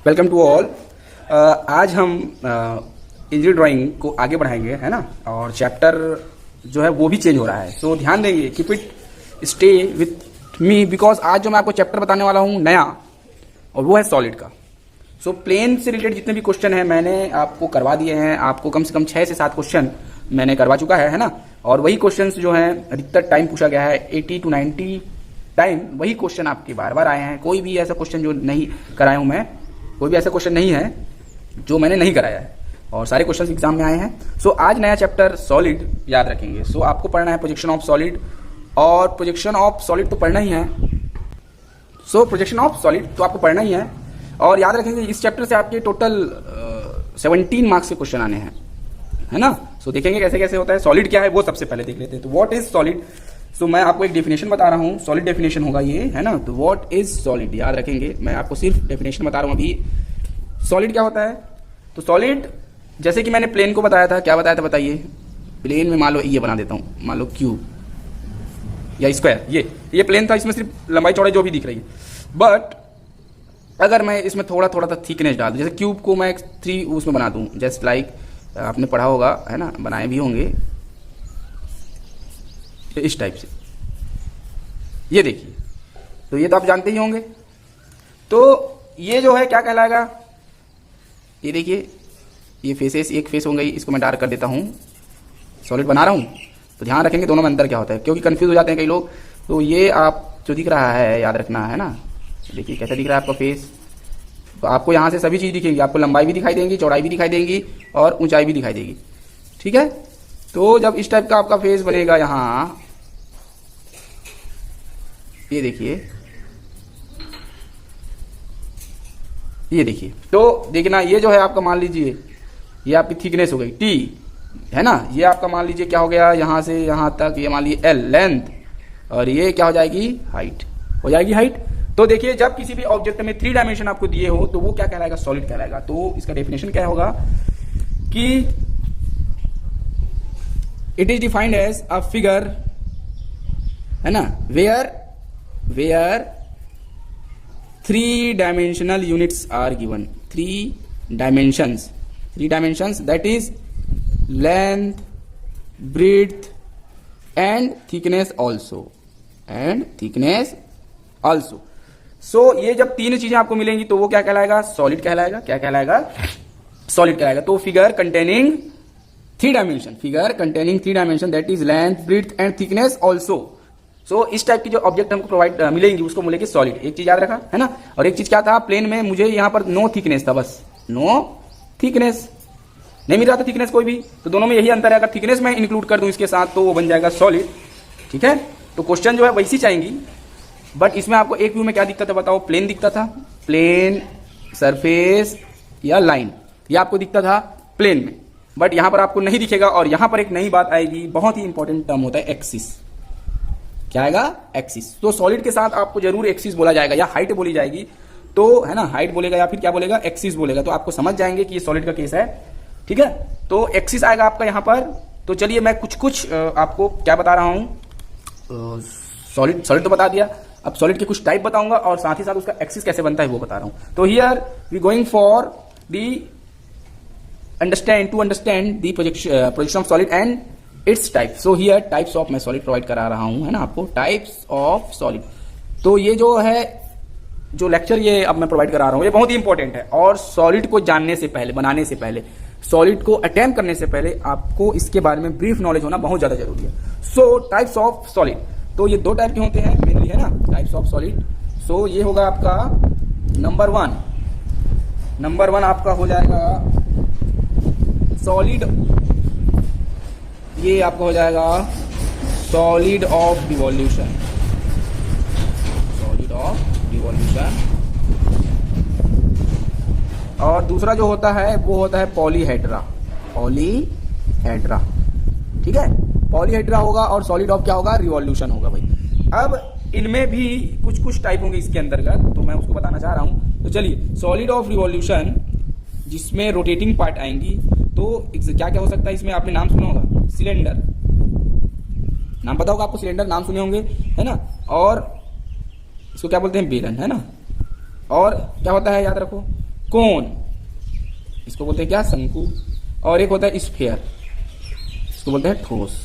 Welcome to all. आज हम engineer drawing को आगे बढ़ाएंगे, है ना। और चैप्टर जो है वो भी चेंज हो रहा है, सो ध्यान देंगे, keep it stay with me, because आज जो मैं आपको चैप्टर बताने वाला हूँ नया, और वो है सॉलिड का। सो प्लेन से रिलेटेड जितने भी क्वेश्चन हैं मैंने आपको करवा दिए हैं। आपको कम से कम 6 से 7 क्वेश्चन मैंने करवा चुका है ना। और वही क्वेश्चन जो हैं अधिकतर टाइम पूछा गया है, 80 to 90 टाइम वही क्वेश्चन आपके बार बार आए हैं। कोई भी ऐसा क्वेश्चन जो नहीं कराया हूं मैं, कोई भी ऐसा क्वेश्चन नहीं है जो मैंने नहीं कराया है, और सारे क्वेश्चन एग्जाम में आए हैं। सो आज नया चैप्टर सॉलिड याद रखेंगे। सो आपको पढ़ना है प्रोजेक्शन ऑफ सॉलिड, और प्रोजेक्शन ऑफ सॉलिड तो पढ़ना ही है। सो प्रोजेक्शन ऑफ सॉलिड तो आपको पढ़ना ही है, और याद रखेंगे इस चैप्टर से आपके टोटल 17 मार्क्स के क्वेश्चन आने हैं, है ना। सो देखेंगे कैसे कैसे होता है। सॉलिड क्या है वो सबसे पहले देख लेते हैं। तो व्हाट इज सॉलिड। सो मैं आपको एक डेफिनेशन बता रहा हूँ, सॉलिड डेफिनेशन होगा ये, है ना। तो व्हाट इज सॉलिड याद रखेंगे, मैं आपको सिर्फ डेफिनेशन बता रहा हूँ अभी। सॉलिड क्या होता है। तो सॉलिड जैसे कि मैंने प्लेन को बताया था, क्या बताया था बताइए। प्लेन में मान लो ये बना देता हूँ, मान लो क्यूब या स्क्वायर, ये प्लेन था, इसमें सिर्फ लंबाई चौड़ाई जो भी दिख रही है। बट अगर मैं इसमें थोड़ा थोड़ा सा थिकनेस डाल दूं, जैसे क्यूब को मैं 3 उसमें बना दूं, जस्ट लाइक आपने पढ़ा होगा, है ना, बनाए भी होंगे इस टाइप से। ये देखिए, तो ये तो आप जानते ही होंगे। तो ये जो है क्या कहलाएगा, ये देखिए, ये फेसेस, एक फेस हो गई, इसको मैं डार्क कर देता हूं, सॉलिड बना रहा हूं। तो ध्यान रखेंगे दोनों में अंतर क्या होता है, क्योंकि कंफ्यूज हो जाते हैं कई लोग। तो ये आप जो दिख रहा है याद रखना, है ना। देखिए कैसा दिख रहा है आपका फेस। तो आपको यहां से सभी चीज दिखेंगी, आपको लंबाई भी दिखाई देंगी, चौड़ाई भी दिखाई देंगी, और ऊंचाई भी दिखाई देगी, ठीक है। तो जब इस टाइप का आपका फेस बनेगा यहां, ये देखिए, ये देखिए, तो देखना ये जो है आपका, मान लीजिए ये आपकी थिकनेस हो गई टी, है ना। ये आपका मान लीजिए क्या हो गया, यहां से यहां तक, ये मान लीजिए एल लेंथ, और ये क्या हो जाएगी, हाइट हो जाएगी, हाइट। तो देखिए जब किसी भी ऑब्जेक्ट में 3 डायमेंशन आपको दिए हो तो वो क्या कहलाएगा, सॉलिड कहलाएगा। तो इसका डेफिनेशन क्या होगा कि it is defined as a figure, है ना, where 3 dimensional units are given. 3 dimensions that is length, breadth and thickness also. So ये जब 3 चीजें आपको मिलेंगी तो वो क्या कहलाएगा, सॉलिड कहलाएगा। क्या कहलाएगा, सॉलिड कहलाएगा। तो figure containing 3 dimension that is length, breadth and thickness also. So इस टाइप की जो ऑब्जेक्ट हमको प्रोवाइड मिलेंगी उसको बोलेंगे सॉलिड। एक चीज याद रखा, है ना। और एक चीज क्या था, प्लेन में मुझे यहां पर नो थिकनेस था, बस नो थिकनेस, नहीं मिल रहा था थिकनेस कोई भी। तो दोनों में यही अंतर है, अगर थिकनेस मैं इंक्लूड कर दूं इसके साथ तो वो बन जाएगा सॉलिड, ठीक है। तो क्वेश्चन जो है वैसी चाहेंगी, बट इसमें आपको एक व्यू में क्या दिखता था बताओ, प्लेन दिखता था, प्लेन, सरफेस या लाइन, ये आपको दिखता था प्लेन में। बट यहां पर आपको नहीं दिखेगा, और यहां पर एक नई बात आएगी, बहुत ही इंपॉर्टेंट टर्म होता है एक्सिस। क्या आएगा, एक्सिस। तो सॉलिड के साथ आपको जरूर एक्सिस बोला जाएगा, या हाइट बोली जाएगी, तो है ना, हाइट बोलेगा या फिर क्या बोलेगा, एक्सिस बोलेगा। तो आपको समझ जाएंगे कि ये सॉलिड का केस है, ठीक है। तो एक्सिस आएगा आपका यहां पर। तो चलिए मैं कुछ आपको क्या बता रहा हूं, सॉलिड तो बता दिया, अब सॉलिड के कुछ टाइप बताऊंगा, और साथ ही साथ उसका एक्सिस कैसे बनता है वो बता रहा हूं। तो here we going for the understand the projection of solid and it's type. So here types of मैं सॉलिड प्रोवाइड करा रहा हूं, है ना, आपको टाइप्स ऑफ सॉलिड। तो ये जो है, जो लेक्चर ये अब मैं प्रोवाइड करा रहा हूं, ये बहुत ही इंपॉर्टेंट है। और सॉलिड को जानने से पहले, बनाने से पहले, सॉलिड को अटेम्प्ट करने से पहले आपको इसके बारे में ब्रीफ नॉलेज होना बहुत ज्यादा जरूरी है। सो टाइप्स ऑफ सॉलिड, तो ये 2 टाइप के होते हैं मेनली, है ना, टाइप्स ऑफ सॉलिड। सो ये होगा आपका नंबर वन आपका हो जाएगा सॉलिड, ये आपका हो जाएगा सॉलिड ऑफ डिवोल्यूशन। और दूसरा जो होता है वो होता है पॉलीहेड्रा, ठीक है, पॉलीहेड्रा होगा। और सॉलिड ऑफ क्या होगा, रिवॉल्यूशन होगा भाई। अब इनमें भी कुछ टाइप होंगे इसके अंतर्गत, तो मैं उसको बताना चाह रहा हूं। तो चलिए, सॉलिड ऑफ रिवॉल्यूशन जिसमें रोटेटिंग पार्ट आएंगी, तो क्या क्या हो सकता है इसमें, आपने नाम सुना होगा, सिलेंडर, नाम पता होगा आपको, सिलेंडर नाम सुने होंगे, है ना। और इसको क्या बोलते हैं, बेलन, है ना। और क्या होता है याद रखो, कोन, इसको बोलते हैं क्या, शंकु, और एक होता है स्फीयर, इसको बोलते हैं ठोस।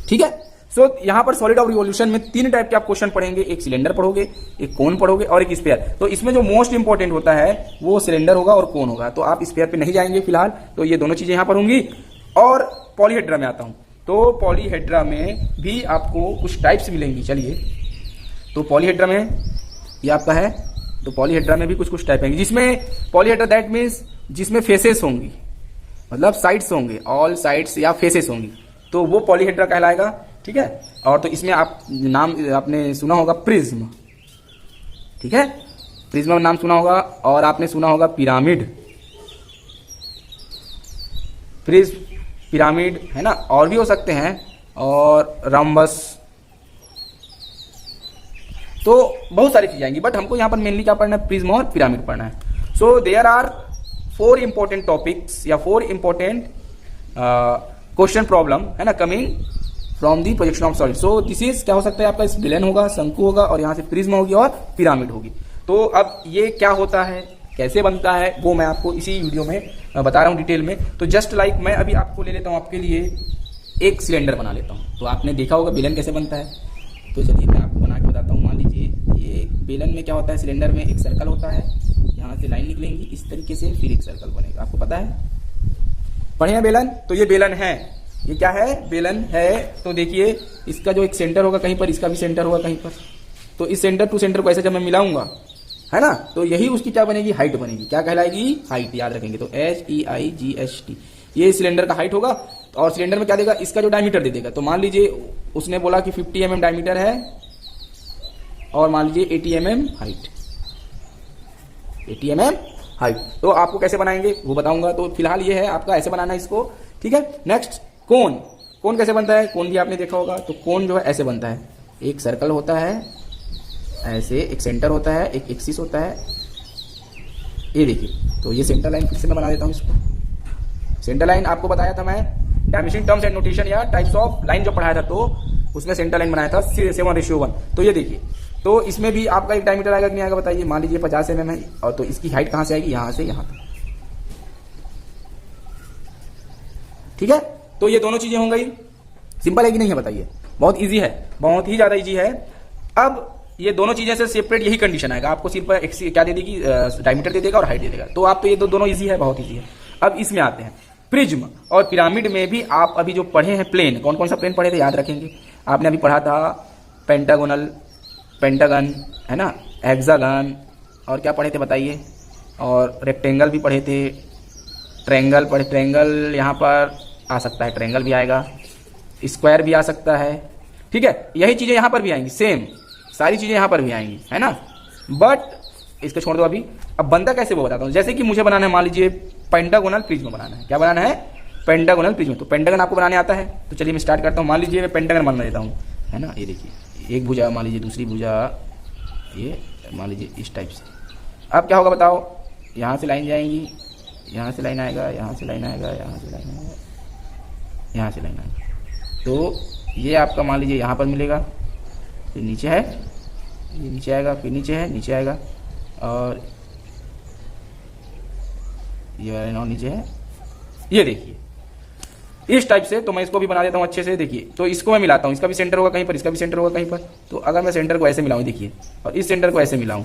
ठीक है। सो यहां पर सॉलिड ऑफ रिवोल्यूशन में 3 टाइप के आप क्वेश्चन पढ़ेंगे, एक सिलेंडर पढ़ोगे, एक कोन पढ़ोगे और एक स्फीयर। तो इसमें जो मोस्ट इंपॉर्टेंट होता है वो सिलेंडर होगा और कोन होगा, तो आप स्फीयर पे नहीं जाएंगे फिलहाल, तो ये दोनों चीजें यहां पर होंगी। और पॉलीहेड्रा में आता हूं, तो पॉलीहेड्रा में भी आपको कुछ टाइप्स मिलेंगी। चलिए, तो पॉलीहेड्रा में ये आपका है, तो पॉलीहेड्रा में भी कुछ टाइप होंगे, जिसमें पॉलीहेड्रा दैट मीन्स जिसमें फेसेस होंगी, मतलब साइड्स होंगे, ऑल साइड्स या फेसेस होंगी, तो वो पॉलीहेड्रा कहलाएगा। ठीक है। और तो इसमें आप नाम आपने सुना होगा प्रिज्म, ठीक है, प्रिज्म नाम सुना होगा, और आपने सुना होगा पिरामिड, प्रिज्म, पिरामिड, है ना, और भी हो सकते हैं, और रम्बस, तो बहुत सारी चीजें आएंगी, बट हमको यहां पर मेनली क्या पढ़ना है, प्रिज्म और पिरामिड पढ़ना है। So there are 4 important topics या 4 इंपॉर्टेंट क्वेश्चन प्रॉब्लम, है ना, coming from the projection of solid. So this is क्या हो सकता है आपका, स्पिलेन होगा, शंकु होगा, और यहां से प्रिज्म होगी और पिरामिड होगी। तो अब ये क्या होता है, कैसे बनता है, वो मैं आपको इसी वीडियो में बता रहा हूं डिटेल में। तो जस्ट लाइक मैं अभी आपको ले लेता हूं आपके लिए एक सिलेंडर बना लेता हूं। तो आपने देखा होगा बेलन कैसे बनता है, तो चलिए मैं आपको बना के बताता हूँ। मान लीजिए ये बेलन में क्या होता है, सिलेंडर में एक सर्कल होता है, यहाँ से लाइन निकलेंगी इस तरीके से, फिर एक सर्कल बनेगा, आपको पता है, पढ़े हैं बेलन। तो ये बेलन है, ये क्या है, बेलन है। तो देखिए इसका जो एक सेंटर होगा कहीं पर, इसका भी सेंटर होगा कहीं पर, तो इस सेंटर टू सेंटर को ऐसे जब मैं मिलाऊंगा, है ना, तो यही उसकी क्या बनेगी, हाइट बनेगी। क्या कहलाएगी, हाइट, याद रखेंगे। तो HEIGHT, ये सिलेंडर का हाइट होगा। और सिलेंडर में क्या देगा, इसका जो डायमीटर दे देगा। तो मान लीजिए उसने बोला कि 50 mm डायमीटर है, और मान लीजिए 80 mm हाइट, 80 mm हाइट। तो आपको कैसे बनाएंगे वो बताऊंगा। तो फिलहाल ये है आपका, ऐसे बनाना है इसको। ठीक है। नेक्स्ट कोन, कोन कैसे बनता है, कोन भी आपने देखा होगा। तो कोन जो है ऐसे बनता है, एक सर्कल होता है ऐसे, एक सेंटर होता है, एक एक्सिस होता है, ये देखिए। तो ये सेंटर लाइन फिर से मैं बना देता हूं इसको। सेंटर लाइन आपको बताया था मैं, डायमेंशन टर्म्स एंड नोटेशन या टाइप्स ऑफ लाइन जो पढ़ाया था, तो उसमें सेंटर लाइन बनाया था 7:1। तो ये देखिए, तो इसमें भी आपका एक डायमीटर आएगा कि नहीं आएगा बताइए। मान लीजिए 50 mm है, और तो इसकी हाइट कहां से आएगी, यहां से यहां तक। ठीक है। तो ये दोनों चीजें हो गई। सिंपल है कि नहीं है बताइए, बहुत इजी है, बहुत ही ज्यादा इजी है। अब ये दोनों चीजें से सेपरेट यही कंडीशन आएगा, आपको सिर्फ क्या दे देगी, डायमीटर दे देगा और हाइट दे देगा। तो आप तो ये दोनों इजी है, बहुत इजी है। अब इसमें आते हैं प्रिज्म और पिरामिड में भी आप अभी जो पढ़े हैं प्लेन, कौन कौन सा प्लेन पढ़े थे याद रखेंगे। आपने अभी पढ़ा था पेंटागोनल, पेंटागन, है ना, हेक्सागन, और क्या पढ़े थे बताइए, और रेक्टेंगल भी पढ़े थे, ट्रायंगल पढ़े, ट्रायंगल यहाँ पर आ सकता है, ट्रायंगल भी आएगा, स्क्वायर भी आ सकता है। ठीक है, यही चीजें यहाँ पर भी आएंगी, सेम सारी चीजें यहाँ पर भी आएंगी, है ना। बट इसको छोड़ दो अभी। अब बनता कैसे वो बताता हूँ। जैसे कि मुझे बनाना है, मान लीजिए पेंटागोनल प्रिज्म बनाना है। क्या बनाना है, पेंटागोनल प्रिज्म। तो पेंटागन आपको बनाने आता है, तो चलिए मैं स्टार्ट करता हूँ। मान लीजिए मैं पेंटागन बना देता हूँ, है ना। ये देखिए, एक भुजा, मान लीजिए दूसरी भुजा, ये मान लीजिए इस टाइप से। अब क्या होगा बताओ, यहाँ से लाइन जाएंगी, यहाँ से लाइन आएगा, यहाँ से लाइन आएगा, यहाँ से लाइन आएगा, यहाँ से लाइन आएगा। तो ये आपका मान लीजिए यहाँ पर मिलेगा, फिर नीचे है, ये नीचे आएगा, फिर नीचे है, नीचे आएगा, और ये वाला और नीचे है। ये देखिए इस टाइप से। तो मैं इसको भी बना देता हूँ अच्छे से। देखिए, तो इसको मैं मिलाता हूँ, इसका भी सेंटर होगा कहीं पर, इसका भी सेंटर होगा कहीं पर। तो अगर मैं सेंटर को ऐसे मिलाऊँ, देखिए, और इस सेंटर को ऐसे मिलाऊँ,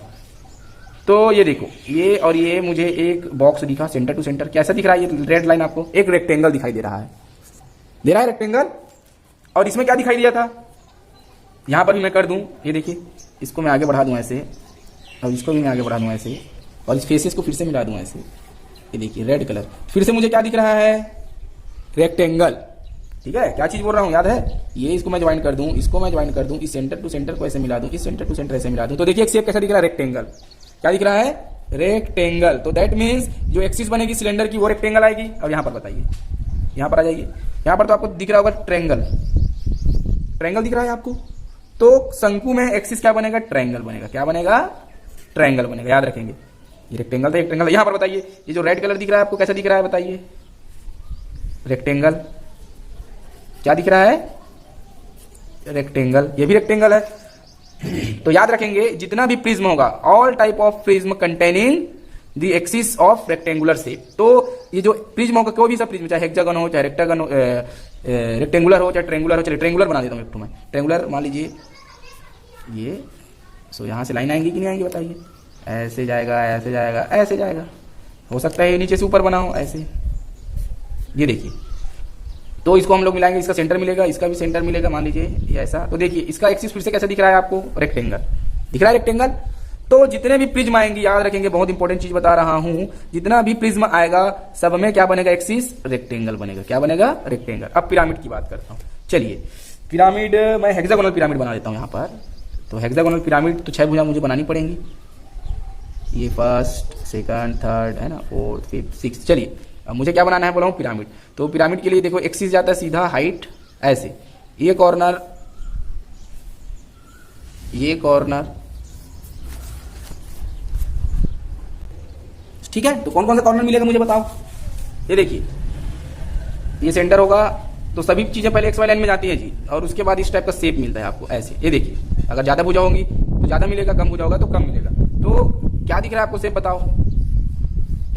तो ये देखो, ये और ये मुझे एक बॉक्स दिखा सेंटर टू सेंटर। कैसा दिख रहा है ये रेड लाइन आपको, एक रेक्टेंगल दिखाई दे रहा है, दे रहा है रेक्टेंगल। और इसमें क्या दिखाई दिया था, यहां पर भी मैं कर दूं, ये देखिए, इसको मैं आगे बढ़ा दूं ऐसे, और इसको भी मैं आगे बढ़ा दूं ऐसे, और इस फेसेस को फिर से मिला दूं ऐसे। ये देखिए रेड कलर, फिर से मुझे क्या दिख रहा है, रेक्टेंगल। ठीक है, क्या चीज बोल रहा हूं याद है। ये इसको मैं ज्वाइन कर दूं, इसको मैं ज्वाइन कर दूं, इस सेंटर टू सेंटर को ऐसे मिला दूं, इस सेंटर टू सेंटर ऐसे मिला दूं। तो देखिए एक शेप कैसा दिख रहा है, रेक्टेंगल। क्या दिख रहा है, रेक्टेंगल। तो दैट मीन्स जो एक्सिस बनेगी सिलेंडर की वो रेक्टेंगल आएगी। अब यहां पर बताइए, यहां पर आ जाइए, यहां पर तो आपको दिख रहा होगा ट्रायंगल, ट्रायंगल दिख रहा है आपको। तो शंकु में एक्सिस क्या बनेगा, ट्रायंगल बनेगा। क्या बनेगा, ट्रायंगल बनेगा, याद रखेंगे। ये रेक्टेंगल था, एक ट्रायंगल। यहां पर बताइए, ये जो रेड कलर दिख रहा है आपको कैसा दिख रहा है बताइए, रेक्टेंगल। क्या दिख रहा है, रेक्टेंगल। ये भी रेक्टेंगल है। तो याद रखेंगे जितना भी प्रिज्म होगा, all type of prism containing the axis of rectangular shape. तो ये जो प्रिज्म होगा, कोई भी सा प्रिज्म, चाहे हेक्सागन हो, चाहे रेक्टागन हो, रेक्टेंगुलर हो, चाहे ट्रेंगुलर हो, चलिए ट्रेंगुलर बना देता हूँ एक तो मैं। ट्रेंगुलर मान लीजिए ये, सो यहाँ से लाइन आएंगी कि नहीं आएंगी बताइए? ऐसे जाएगा, ऐसे जाएगा, ऐसे जाएगा। हो सकता है नीचे से ऊपर बना हो ऐसे, ये देखिए। तो इसको हम लोग मिलाएंगे, इसका सेंटर मिलेगा, इसका भी सेंटर मिलेगा, मान लीजिए ये ऐसा। तो देखिए इसका एक्सिस फिर से कैसे दिख रहा है आपको? रेक्टेंगल दिख रहा है, रेक्टेंगल। तो जितने भी प्रिज्म आएंगे, याद रखेंगे, बहुत इंपॉर्टेंट चीज बता रहा हूं, जितना भी प्रिज्म आएगा सब में क्या बनेगा? एक्सिस रेक्टेंगल बनेगा। क्या बनेगा? रेक्टेंगल। अब पिरामिड की बात करता हूं। चलिए पिरामिड, मैं हेक्सागोनल पिरामिड बना देता हूं यहाँ पर। तो हेक्सागोनल पिरामिड तो 6 भुजा मुझे बनानी पड़ेंगी। ये फर्स्ट, सेकंड, थर्ड है ना, फोर्थ, फिफ्थ, सिक्स। चलिए अब मुझे क्या बनाना है बोला हूँ? पिरामिड। तो पिरामिड के लिए देखो एक्सिस जाता है सीधा, हाइट ऐसे, ये कॉर्नर, ये कॉर्नर, ठीक है। तो कौन कौन सा कॉर्नर मिलेगा मुझे बताओ? ये देखिए, ये सेंटर होगा। तो सभी चीजें पहले एक्स वाई लाइन में जाती है जी, और उसके बाद इस टाइप का शेप मिलता है आपको ऐसे। ये देखिए, अगर ज्यादा भुजा होगी तो ज्यादा मिलेगा, कम भुजा होगा तो कम मिलेगा। तो क्या दिख रहा है आपको शेप बताओ?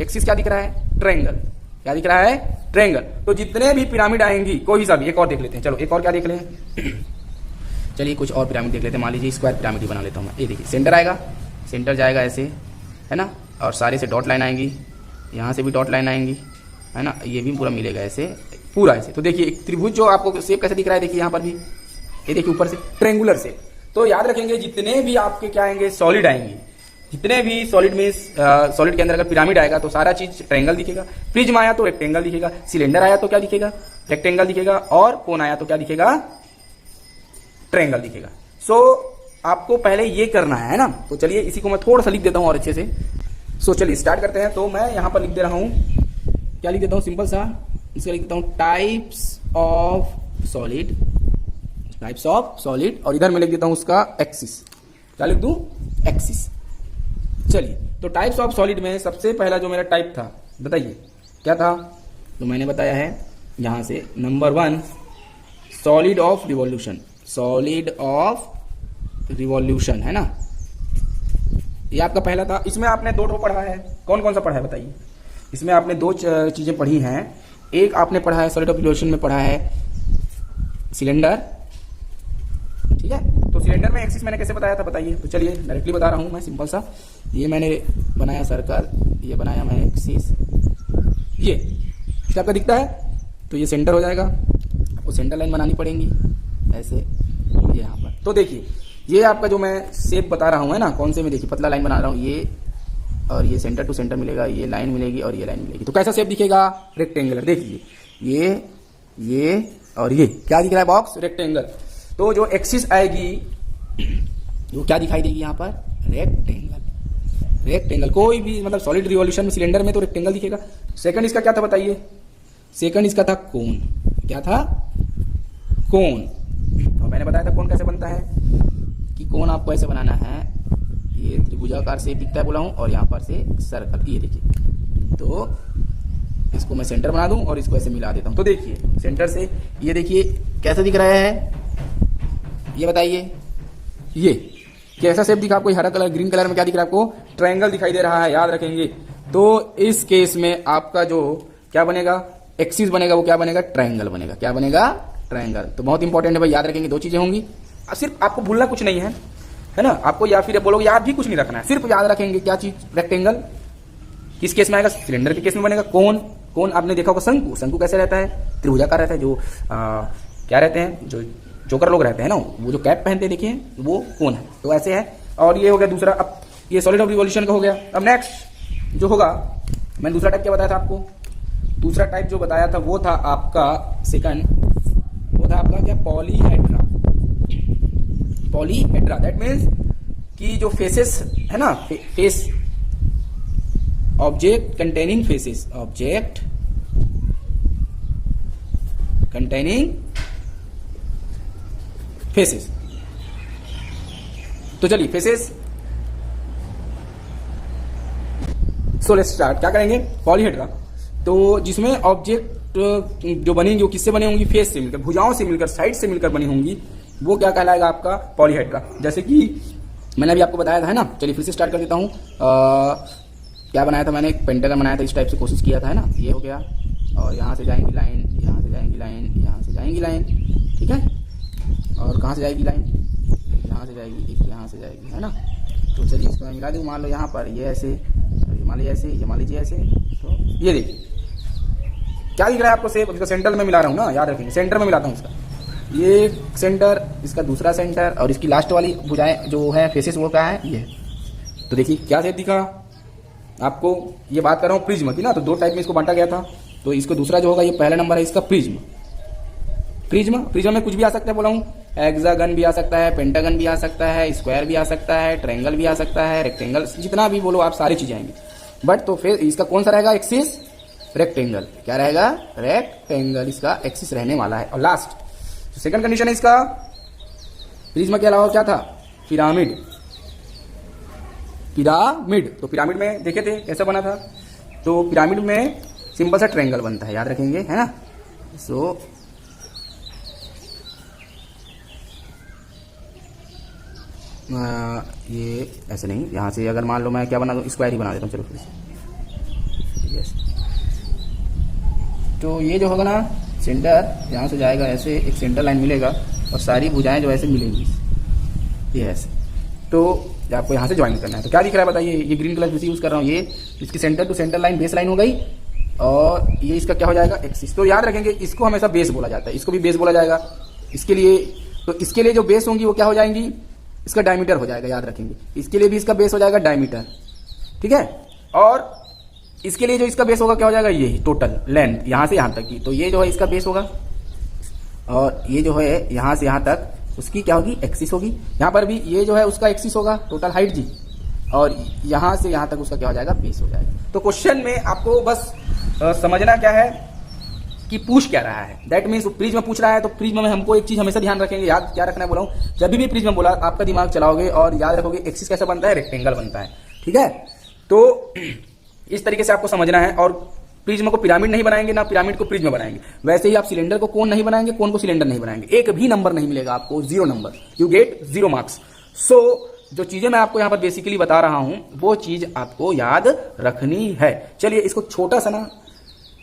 एक्सिस क्या दिख रहा है? ट्रायंगल। क्या दिख रहा है? ट्रायंगल। तो जितने भी पिरामिड आएंगी, कोई सा भी, एक और देख लेते हैं। चलो एक और क्या देख लें? चलिए कुछ और पिरामिड देख लेते हैं। मान लीजिए स्क्वायर पिरामिड ही बना लेता हूँ मैं। ये देखिए सेंटर आएगा, सेंटर जाएगा ऐसे, है ना, और सारे से डॉट लाइन आएंगी, यहाँ से भी डॉट लाइन आएंगी, है ना, ये भी पूरा मिलेगा ऐसे, पूरा ऐसे। तो देखिए एक त्रिभुज जो आपको शेप कैसे दिख रहा है, देखिए यहाँ पर भी, ये देखिए ऊपर से ट्रायंगुलर शेप। तो याद रखेंगे जितने भी आपके क्या आएंगे? सॉलिड आएंगे। जितने भी सॉलिड में, सॉलिड के अंदर अगर पिरामिड आएगा तो सारा चीज ट्रायंगल दिखेगा। प्रिज्म आया तो रेक्टेंगल दिखेगा, सिलेंडर आया तो क्या दिखेगा? रेक्टेंगल दिखेगा, और कोन आया तो क्या दिखेगा? ट्रायंगल दिखेगा। सो आपको पहले ये करना है ना। तो चलिए इसी को मैं थोड़ा सा लिख देता हूं और अच्छे से। सो चलिए स्टार्ट करते हैं। तो मैं यहां पर लिख दे रहा हूं, क्या लिख देता हूं? सिंपल सा इसका लिख देता हूं, types of solid, types of solid, और इधर मैं लिख देता हूं उसका एक्सिस। क्या लिख दूं? एक्सिस। चलिए तो टाइप्स ऑफ सॉलिड में सबसे पहला जो मेरा टाइप था, बताइए क्या था? तो मैंने बताया है यहां से, number 1 solid of revolution. Solid of revolution है ना, ये आपका पहला था। इसमें आपने 2 पढ़ा है। कौन कौन सा पढ़ा है बताइए? इसमें आपने 2 चीजें पढ़ी हैं। एक आपने पढ़ा है सॉलिड ऑफ रिवॉल्यूशन में पढ़ा है सिलेंडर, ठीक है। तो सिलेंडर में एक्सिस मैंने कैसे बताया था बताइए? तो चलिए डायरेक्टली बता रहा हूं मैं, सिंपल सा। ये मैंने बनाया सर्कल, ये बनाया मैं एक्सिस, ये आपका दिखता है। तो ये सेंटर हो जाएगा, आपको सेंटर लाइन बनानी पड़ेगी ऐसे, ये यहाँ पर। तो देखिए ये आपका जो मैं शेप बता रहा हूँ है ना, कौन से में, देखिए पतला लाइन बना रहा हूँ, ये और ये सेंटर टू सेंटर मिलेगा, ये लाइन मिलेगी और ये लाइन मिलेगी। तो कैसा शेप दिखेगा? रेक्टेंगुलर। देखिए ये और ये क्या दिख रहा है? Box, rectangle. तो जो एक्सिस आएगी वो क्या दिखाई देगी यहाँ पर? रेक्टेंगल। रेक्टेंगल कोई भी, मतलब सॉलिड रिवॉल्यूशन में, सिलेंडर में तो रेक्टेंगल दिखेगा। सेकंड इसका क्या था बताइए? सेकंड इसका था कोन। क्या था? कोन। और मैंने बताया था कोन कैसे बनता है, कि कोन आपको ऐसे बनाना है, ये त्रिभुजाकार शेप दिखता है बोला हूं, और यहाँ पर से सर्कल, ये देखिए। तो इसको मैं सेंटर बना दूं और इसको ऐसे मिला देता हूं। तो देखिए सेंटर से ये देखिए कैसा दिख रहा है, ये बताइए। ये कैसा शेप दिखा आपको? हरा कलर, ग्रीन कलर में क्या दिख रहा है आपको? ट्रायंगल दिखाई दे रहा है, याद रखेंगे। तो इस केस में आपका जो क्या बनेगा? एक्सिस बनेगा, वो क्या बनेगा? ट्रायंगल बनेगा। क्या बनेगा? ट्रायंगल। तो बहुत इंपॉर्टेंट है भाई, याद रखेंगे। 2 चीजें होंगी, सिर्फ आपको भूलना कुछ नहीं है ना आपको, या फिर बोलोगे याद भी कुछ नहीं रखना है, सिर्फ याद रखेंगे क्या चीज? रेक्टेंगल। किस केस में आएगा? सिलेंडर के केस में बनेगा। कोन, कोन आपने देखा होगा शंकु। शंकु कैसे रहता है? त्रिभुजाकार रहता है। जो क्या रहते हैं, जो जोकर लोग रहते हैं ना, वो जो कैप पहनते हैं देखिए, वो कोन है। तो ऐसे है। और ये हो गया दूसरा। अब ये सॉलिड ऑफ रिवॉल्यूशन का हो गया। अब नेक्स्ट जो होगा, मैंने दूसरा टाइप क्या बताया था आपको? दूसरा टाइप जो बताया था वो था आपका सेकंड, वो था आपका क्या? पॉलीहेड्रा। पॉलीहेड्रा दैट मीन्स कि जो फेसेस है ना, face, object containing faces, object containing faces. तो चलिए फेसेस, सो लेट्स स्टार्ट। क्या करेंगे? पॉलीहेड्रा। तो जिसमें ऑब्जेक्ट जो बनेंगी वो किससे बनी होंगी? फेस से मिलकर, भुजाओं से मिलकर, साइड से मिलकर बनी होंगी, वो क्या कहलाएगा? आपका पॉलीहेड्रा। जैसे कि मैंने अभी आपको बताया था है ना। चलिए फिर से स्टार्ट कर देता हूं। क्या बनाया था मैंने, एक पेंटागन बनाया था, इस टाइप से कोशिश किया था, है ना। ये हो गया, और यहाँ से जाएंगी लाइन, यहाँ से जाएंगी लाइन, यहाँ से जाएंगी लाइन, ठीक है। और कहाँ से जाएगी लाइन, यहाँ से जाएगी, एक यहाँ से जाएगी, है ना। तो चलिए इसको मैं मिला दूँ, मान लो यहाँ पर ये ऐसे, मान लीजिए ऐसे, ये मान लीजिए ऐसे। तो ये देखिए क्या दिख रहा है आपको शेप, इसका सेंटर में मिला रहा हूँ ना, याद रखेंगे सेंटर में मिलाता हूँ इसका, ये सेंटर, इसका दूसरा सेंटर, और इसकी लास्ट वाली भुजाएं जो है फेसेस वो क्या है, ये। तो देखिए क्या शेप दिखा आपको, ये बात कर रहा हूँ प्रिज्म की ना। तो दो टाइप में इसको बांटा गया था, तो इसको दूसरा जो होगा, ये पहला नंबर है इसका प्रिज्म। प्रिज्म में कुछ भी आ सकता है, बोला हूँ हेक्सागन भी आ सकता है, पेंटागन भी आ सकता है, स्क्वायर भी आ सकता है, ट्रायंगल भी आ सकता है, रेक्टेंगल, जितना भी बोलो आप सारी चीजें आएंगी। बट तो फिर इसका कौन सा रहेगा एक्सिस, रेक्टेंगल। क्या रहेगा, रेक्टेंगल इसका एक्सिस रहने वाला है। और लास्ट सेकंड कंडीशन है इसका, प्रिज्म के अलावा क्या था, पिरामिड। तो पिरामिड में देखे थे कैसे बना था, तो पिरामिड में सिंपल सा ट्रायंगल बनता है, याद रखेंगे, है ना। सो ये ऐसे नहीं, यहाँ से अगर मान लो मैं क्या बना दूँ, स्क्वायर ही बना देता हूँ, चलो फिर से। यस, तो ये जो होगा ना सेंटर, यहाँ से जाएगा ऐसे, एक सेंटर लाइन मिलेगा, और सारी भुजाएं जो ऐसे मिलेंगी, ये ऐसे। तो आपको यहाँ से ज्वाइन करना है। तो क्या दिख रहा है बताइए, ये ग्रीन कलर फिर यूज कर रहा हूँ, ये इसकी centre to centre line base line हो गई, और ये इसका क्या हो जाएगा, एक्सिस। तो याद रखेंगे इसको हमेशा बेस बोला जाता है, इसको भी बेस बोला जाएगा। इसके लिए, तो इसके लिए जो बेस होंगी वो क्या हो जाएंगी, इसका डायमीटर हो जाएगा, याद रखेंगे। इसके लिए भी इसका बेस हो जाएगा डायमीटर, ठीक है। और इसके लिए जो इसका बेस होगा क्या हो जाएगा, ये टोटल लेंथ यहाँ से यहाँ तक की, तो ये जो है इसका बेस होगा, और ये जो है यहाँ से यहाँ तक उसकी क्या होगी, एक्सिस होगी। यहाँ पर भी ये जो है उसका एक्सिस होगा, टोटल हाइट जी, और यहाँ से यहाँ तक उसका क्या हो जाएगा, बेस हो जाएगा। तो क्वेश्चन में आपको बस समझना क्या है कि पूछ क्या रहा है, दैट मीन्स प्रिज्म पूछ रहा है। तो प्रिज्म में हमको एक चीज हमेशा ध्यान रखेंगे, याद क्या रखना है बोला हूँ, जब भी प्रिज्म बोला आपका दिमाग चलाओगे और याद रखोगे एक्सिस कैसा बनता है, रेक्टेंगल बनता है, ठीक है। तो इस तरीके से आपको समझना है। और प्रिज्म को पिरामिड नहीं बनाएंगे, ना पिरामिड को प्रिज्म बनाएंगे। वैसे ही आप सिलेंडर को कोन नहीं बनाएंगे, कोन को सिलेंडर नहीं बनाएंगे, एक भी नंबर नहीं मिलेगा आपको, 0 नंबर, यू गेट 0 मार्क्स। सो जो चीजें मैं आपको यहाँ पर बेसिकली बता रहा हूं वो चीज आपको याद रखनी है। चलिए इसको छोटा सा ना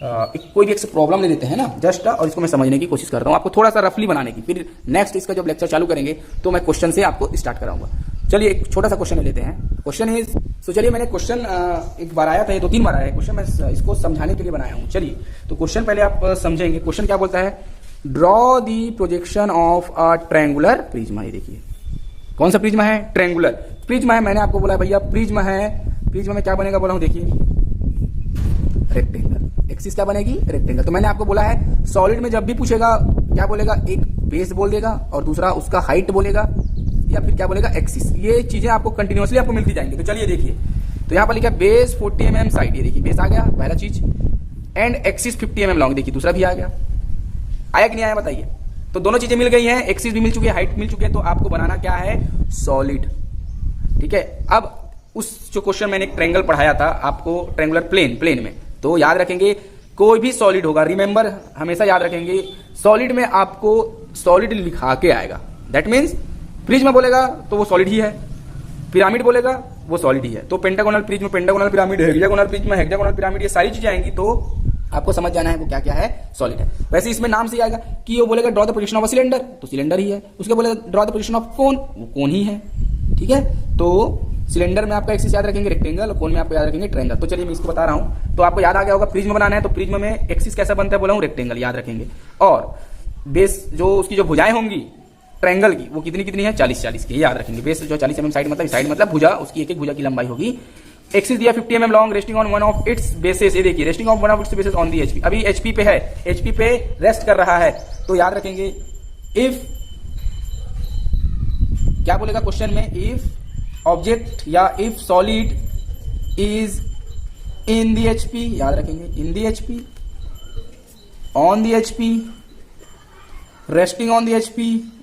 कोई भी एक प्रॉब्लम ले लेते हैं ना जस्ट, और इसको मैं समझने की कोशिश कर रहा हूँ, आपको थोड़ा सा रफली बनाने की। फिर नेक्स्ट इसका जब लेक्चर चालू करेंगे तो मैं क्वेश्चन से आपको स्टार्ट कराऊंगा। चलिए एक छोटा सा क्वेश्चन ले लेते हैं। क्वेश्चन इज, तो चलिए मैंने क्वेश्चन एक बार आया था, ये 2-3 बार आया है क्वेश्चन, मैं इसको समझाने के लिए बनाया हूँ। चलिए तो क्वेश्चन पहले आप समझेंगे। क्वेश्चन क्या बोलता है, draw the projection of a triangular prism. ये देखिए कौन सा प्रिज्म है, ट्रायंगुलर प्रिज्म है। मैंने आपको बोला भैया प्रिज्म है, प्रिज्म में क्या बनेगा बोला हूँ, देखिए रेक्टेंगल, एक्सिस क्या बनेगी, रेक्टेंगल। तो मैंने आपको बोला है सॉलिड में जब भी पूछेगा क्या बोलेगा, एक बेस बोल देगा और दूसरा उसका हाइट बोलेगा, या फिर क्या बोलेगा, एक्सिस। ये चीजें आपको कंटिन्यूअसली आपको मिलती जाएंगी। तो चलिए देखिए, तो यहाँ पर लिखा बेस 40 mm साइड, ये देखिए बेस आ गया पहला चीज, एंड एक्सिस 50 mm लॉन्ग, देखिए दूसरा भी आ गया। आया कि नहीं आया बताइए। तो दोनों चीजें मिल गई हैं, एक्सिस भी मिल चुकी है, हाइट मिल चुकी है। तो आपको बनाना क्या है, सॉलिड, ठीक है। अब उस जो क्वेश्चन मैंने एक ट्रायंगल पढ़ाया था आपको, ट्रायंगुलर प्लेन में, तो याद रखेंगे कोई भी सॉलिड होगा, रिमेंबर हमेशा याद रखेंगे सॉलिड में आपको सॉलिड लिखा के आएगा। दैट मीन्स प्रिज्म बोलेगा तो वो सॉलिड ही है, पिरामिड बोलेगा वो सॉलिड ही है। तो pentagonal prism, pentagonal pyramid, hexagonal prism, hexagonal pyramid, ये सारी चीजें आएंगी। तो आपको समझ जाना है वो क्या क्या है, सॉलिड है। वैसे इसमें नाम से ही आएगा कि वो बोलेगा draw the position of a cylinder, तो सिलेंडर ही है। उसके बोलेगा draw the position of cone, वो कोन ही है, ठीक है। तो सिलेंडर में आपका एक्सिस याद रखेंगे रेक्टेंगल, और कोन में आपको याद रखेंगे ट्रायंगल। तो चलिए मैं इसको बता रहा हूं, तो आपको याद आ गया होगा प्रिज्म बनाना है, तो प्रिज्म में एक्सिस कैसा बनता है बोला हूं, रेक्टेंगल, याद रखेंगे। और बेस जो उसकी जो भुजाएं होंगी ट्रायंगल की, वो कितनी कितनी है, 40-40 की, याद रखेंगे। बेस जो 40 mm साइड मतलब भुजा, उसकी एक एक भुजा की लंबाई होगी। एक्सिस दिया 50 mm long, resting on one of its bases, ये देखिए resting on one of its bases on the HP, अभी एचपी पे है, एचपी पे रेस्ट कर रहा है। तो याद रखेंगे इफ, क्या बोलेगा क्वेश्चन में, इफ ऑब्जेक्ट या if solid is in the HP, याद रखेंगे in the HP, on the HP, resting on the HP.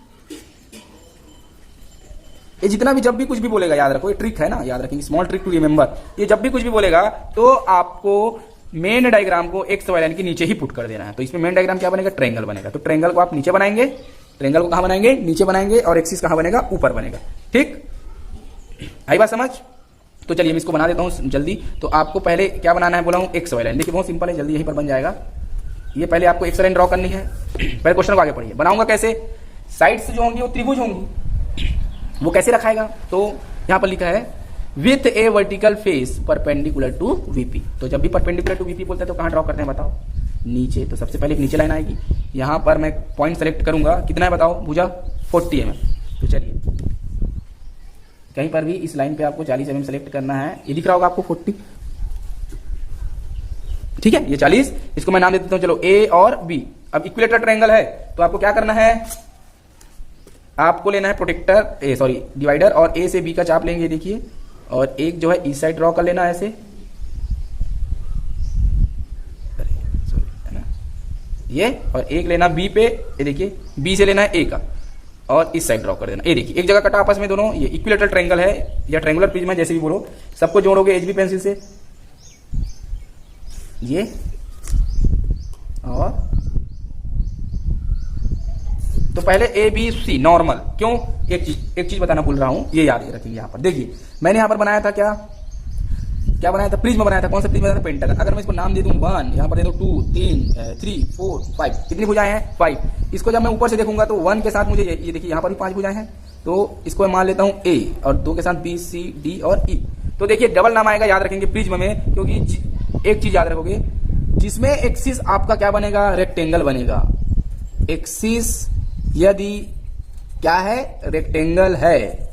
ये जितना भी जब भी कुछ भी बोलेगा याद रखो, ये ट्रिक है ना, याद रखेंगे, स्मॉल ट्रिक टू रिमेंबर। ये जब भी कुछ भी बोलेगा तो आपको मेन डायग्राम को एक्स वाई लाइन के नीचे ही पुट कर देना है। तो इसमें मेन डायग्राम क्या बनेगा, ट्रायंगल बनेगा। तो ट्रायंगल को आप नीचे बनाएंगे, ट्रायंगल को कहां बनाएंगे, नीचे बनाएंगे, और एक्सिस कहां बनेगा, ऊपर बनेगा, ठीक। आई बात समझ। तो चलिए मैं इसको बना देता हूँ जल्दी। तो आपको पहले क्या बनाना है बोला हूँ, एक्स वाई लाइन। देखिए बहुत सिंपल है, जल्दी यहीं पर बन जाएगा। ये पहले आपको एक्स लाइन ड्रॉ करनी है। पहले क्वेश्चन को आगे पढ़िए। बनाऊंगा कैसे, साइड्स जो होंगी वो त्रिभुज होंगी, वो कैसे रखाएगा। तो यहाँ पर लिखा है with a vertical face perpendicular to VP. तो जब भी परपेंडिकुलर टू वीपी बोलते हैं तो कहाँ ड्रॉ करते हैं बताओ, नीचे। तो सबसे पहले एक नीचे लाइन आएगी, यहाँ पर मैं पॉइंट सेलेक्ट करूंगा, कितना है बताओ भुजा 40 mm। तो चलिए कहीं पर भी इस लाइन पे आपको 40 mm सेलेक्ट करना है। ये दिख रहा होगा आपको 40, ठीक है, ये 40। इसको मैं नाम दे देता हूं चलो ए और बी। अब इक्विलेटरल ट्रायंगल है तो आपको क्या करना है, आपको लेना है प्रोटेक्टर डिवाइडर, और ए से बी का चाप लेंगे देखिए, और एक जो है इस साइड ड्रॉ कर लेना ऐसे, है ना ये, और एक लेना बी पे, ये देखिए बी से लेना है ए का, और इस साइड ड्रॉ कर देना। ये देखिए एक जगह कटा आपस में दोनों। ये इक्विलेटरल ट्रायंगल है या ट्रायंगुलर प्रिज्म है, जैसे भी बोलो। सबको जोड़ोगे एचबी पेंसिल से, ये और तो पहले ए बी सी नॉर्मल। क्यों, एक चीज बताना भूल रहा हूं, ये याद रखेंगे। यहां पर देखिए मैंने यहां पर बनाया था क्या बनाया था, प्रिज्म बनाया था। कौन सा प्रिज्म बनाया था, पेंटागन। अगर मैं इसको नाम दे दूं 1, यहां पर दे दूं 2, 3, 3, 4, 5, कितनी भुजाएं हैं 5। इसको जब मैं ऊपर से देखूंगा तो 1 के साथ मुझे ये देखिए यहां पर भी 5 भुजाएं हैं। तो इसको मैं मान लेता हूं ए, और 2 के साथ बी सी डी और ई। तो देखिए डबल नाम आएगा, याद रखेंगे प्रिज्म में, क्योंकि एक चीज याद रखोगे, जिसमें एक्सिस आपका क्या बनेगा, रेक्टेंगल बनेगा। एक्सिस यदि क्या है, रेक्टेंगल है,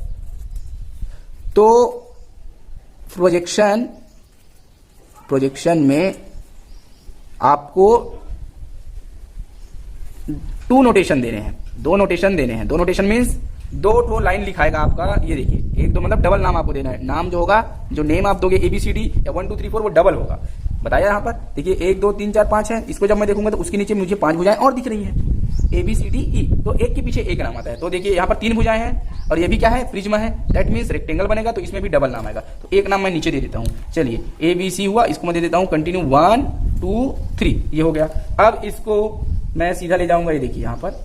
तो प्रोजेक्शन में आपको 2 नोटेशन देने हैं, 2 नोटेशन देने हैं। 2 नोटेशन मीन्स 2 ठो लाइन लिखाएगा आपका। ये देखिए 1 2 मतलब डबल नाम आपको देना है। नाम जो होगा, जो नेम आप दोगे ABCD या 1 2 3 4, वो डबल होगा। बताया यहाँ पर देखिए 1 2 3 4 5 है। इसको जब मैं देखूंगा तो उसके नीचे मुझे 5 भुजाएं और दिख रही हैं, ABCDE। तो एक के पीछे एक नाम आता है। तो देखिए यहाँ पर 3 भुजाएं हैं, और ये भी क्या है, प्रिज्म है। दैट मीन्स रेक्टेंगल बनेगा, तो इसमें भी डबल नाम आएगा। तो एक नाम मैं नीचे दे देता हूँ। चलिए ABC हुआ, इसको मैं दे देता हूँ कंटिन्यू 1 2 3, ये हो गया। अब इसको मैं सीधा ले जाऊंगा, ये देखिए यहाँ पर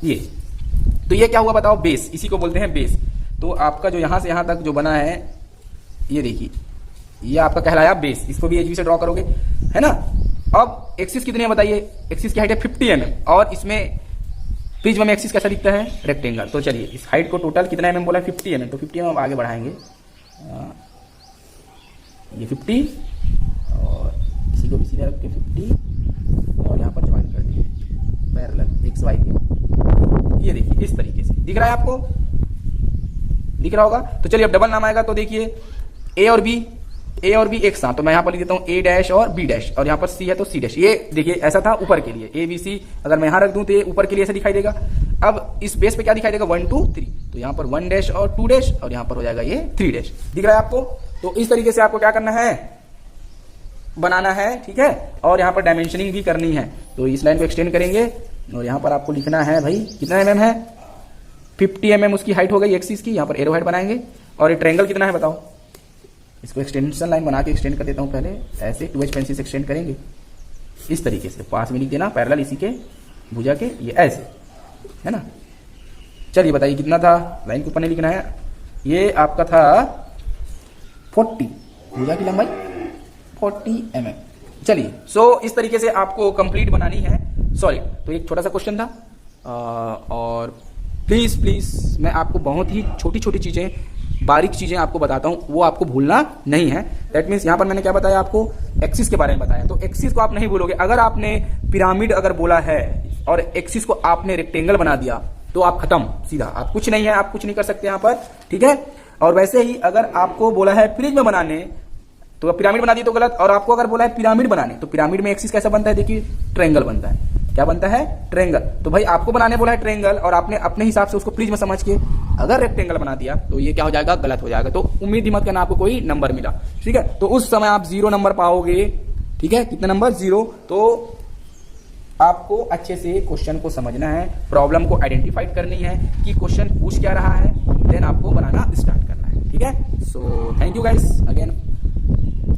ये। तो ये क्या हुआ बताओ, बेस, इसी को बोलते हैं बेस। तो आपका जो यहां से यहां तक जो बना है, ये देखिए ये आपका कहलाया बेस। इसको भी HB से ड्रॉ करोगे, है ना। अब एक्सिस कितनी है बताइए, एक्सिस की हाइट है 50 mm, और इसमें प्रिज्म में एक्सिस कैसा दिखता है, रेक्टेंगल। तो चलिए इस हाइट को टोटल कितना mm बोला है, 50 mm। तो 50 mm आगे बढ़ाएंगे, ये 50, और इसी को भी सीधा रख के 50, और यहाँ पर ज्वाइन कर दिए पैरेलल XY के। ये देखिए इस तरीके से दिख रहा है आपको, दिख रहा होगा। तो चलिए अब डबल नाम आएगा। तो देखिए ए और बी एक साथ, तो मैं यहाँ पर लिख देता हूँ A' और B', और यहाँ पर C है तो C'। ये देखिए ऐसा था ऊपर के लिए ABC, अगर मैं यहाँ रख दूं तो ये ऊपर के लिए ऐसा दिखाई देगा। अब इस बेस पे क्या दिखाई देगा, 1 2 3, तो यहाँ पर 1' और 2', और यहाँ पर हो जाएगा ये 3'। दिख रहा है आपको। तो इस तरीके से आपको क्या करना है, बनाना है, ठीक है। और यहाँ पर डायमेंशनिंग भी करनी है। तो इस लाइन को एक्सटेंड करेंगे, और यहाँ पर आपको लिखना है भाई कितना mm है, 50 mm उसकी हाइट हो गई एक्सिस की। यहाँ पर एरो हेड बनाएंगे, और ये ट्रायंगल कितना है बताओ। इसको एक्सटेंशन लाइन बना के एक्सटेंड कर देता हूं पहले, ऐसे 2H पेंसिल से एक्सटेंड करेंगे इस तरीके से, पास में लिख देना पैरेलल इसी के भुजा के, ये ऐसे, है ना। चलिए बताइए कितना था, लाइन के ऊपर नहीं लिखना है। ये आपका था 40, भुजा की लंबाई 40 mm। चलिए सो इस तरीके से आपको कंप्लीट बनानी है सॉलिड। तो एक छोटा सा क्वेश्चन था, और प्लीज मैं आपको बहुत ही छोटी छोटी चीजें, बारीक चीजें आपको बताता हूं, वो आपको भूलना नहीं है। दैट मीन्स यहाँ पर मैंने क्या बताया आपको, एक्सिस के बारे में बताया। तो एक्सिस को आप नहीं भूलोगे। अगर आपने पिरामिड अगर बोला है और एक्सिस को आपने रेक्टेंगल बना दिया, तो आप खत्म सीधा, आप कुछ नहीं है, आप कुछ नहीं कर सकते यहाँ पर, ठीक है। और वैसे ही अगर आपको बोला है प्रिज्म बनाने, तो पिरामिड बना दी तो गलत। और आपको अगर बोला है पिरामिड बनाने, तो पिरामिड में एक्सिस कैसा बनता है, देखिए ट्रायंगल बनता है। क्या बनता है, ट्रायंगल। तो भाई आपको बनाने बोला है ट्रायंगल, और आपने अपने हिसाब से उसको प्रिज्म समझ के अगर रेक्टेंगल बना दिया, तो ये क्या हो जाएगा, गलत हो जाएगा। तो उम्मीद ही मत करना आपको कोई नंबर मिला, ठीक है। तो उस समय आप 0 नंबर पाओगे, ठीक है। कितना नंबर, 0। तो आपको अच्छे से क्वेश्चन को समझना है, प्रॉब्लम को आइडेंटिफाइड करनी है कि क्वेश्चन पूछ क्या रहा है, देन आपको बनाना स्टार्ट करना है, ठीक है। So thank you guys again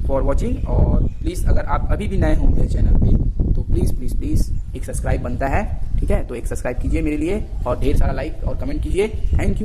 for watching. और प्लीज अगर आप अभी भी नए हो मेरे चैनल पे, तो प्लीज एक सब्सक्राइब बनता है, ठीक है। तो एक सब्सक्राइब कीजिए मेरे लिए, और ढेर सारा लाइक और कमेंट कीजिए। Thank you.